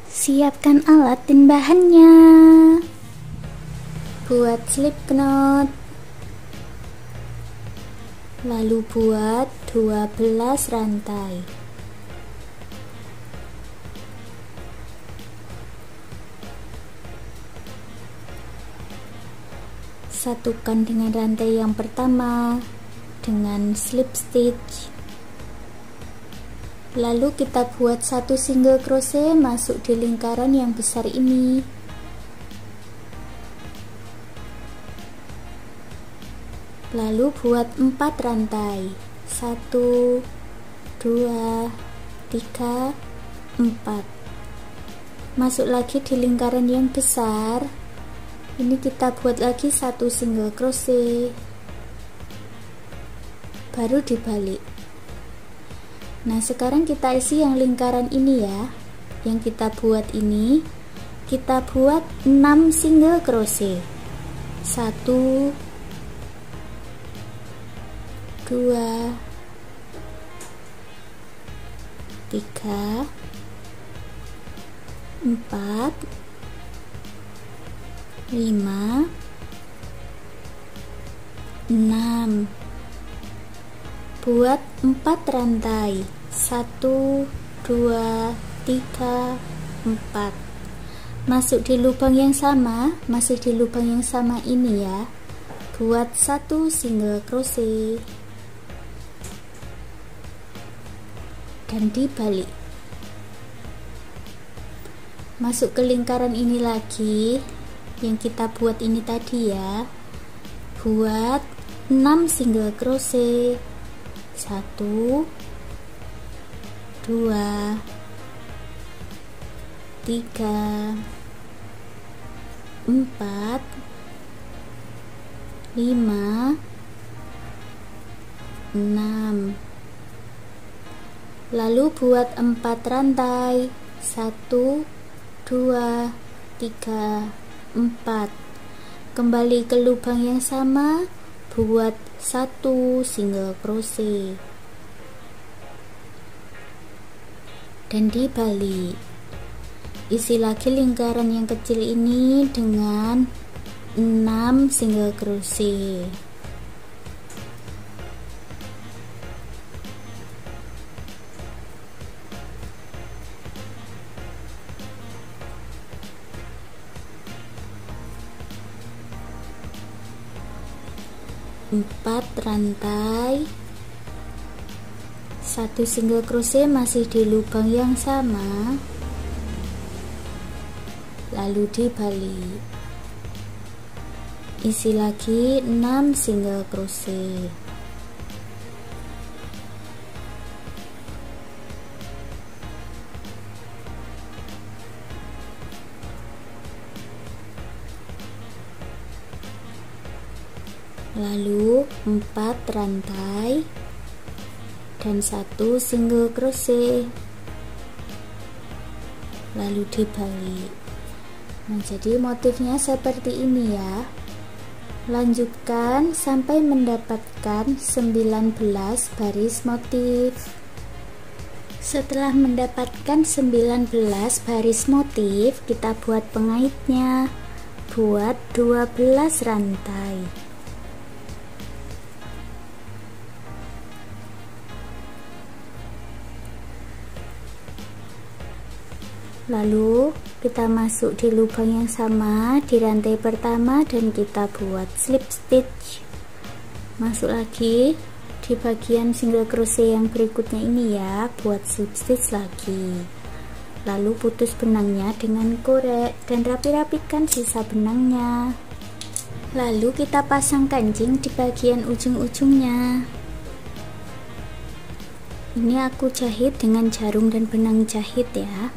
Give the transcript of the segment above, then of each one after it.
Siapkan alat dan bahannya. Buat slip knot. Lalu buat 12 rantai. Satukan dengan rantai yang pertama dengan slip stitch. Lalu kita buat satu single crochet masuk di lingkaran yang besar ini. Lalu buat 4 rantai. 1 2 3 4. Masuk lagi di lingkaran yang besar. Ini kita buat lagi satu single crochet, baru dibalik. Nah, sekarang kita isi yang lingkaran ini ya. Yang kita buat ini, kita buat 6 single crochet. 1 2 3 4 5 6. Buat 4 rantai. 1 2 3 4. Masuk di lubang yang sama, masih di lubang yang sama ini ya. Buat satu single crochet dan dibalik. Masuk ke lingkaran ini lagi yang kita buat ini tadi ya. Buat 6 single crochet. 1 2 3 4 5 6. Lalu buat 4 rantai. 1 2 3 4. Kembali ke lubang yang sama, buat satu single crochet dan dibalik. Isi lagi lingkaran yang kecil ini dengan 6 single crochet. Empat rantai, satu single crochet masih di lubang yang sama, lalu dibalik. Isi lagi 6 single crochet. Lalu 4 rantai dan satu single crochet, lalu dibalik. Nah, jadi motifnya seperti ini ya. Lanjutkan sampai mendapatkan 19 baris motif. Setelah mendapatkan 19 baris motif, kita buat pengaitnya. Buat 12 rantai. Lalu kita masuk di lubang yang sama di rantai pertama dan kita buat slip stitch. Masuk lagi di bagian single crochet yang berikutnya ini ya, buat slip stitch lagi. Lalu putus benangnya dengan korek dan rapi-rapikan sisa benangnya. Lalu kita pasang kancing di bagian ujung-ujungnya. Ini aku jahit dengan jarum dan benang jahit ya.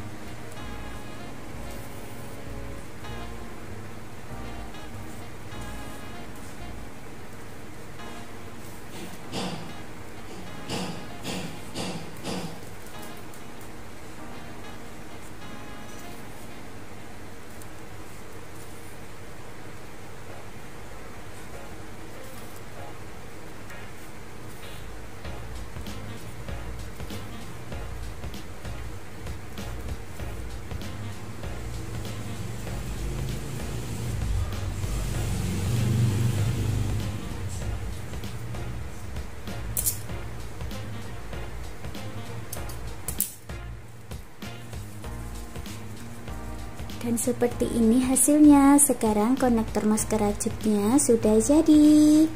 Dan seperti ini hasilnya. Sekarang konektor masker rajutnya sudah jadi.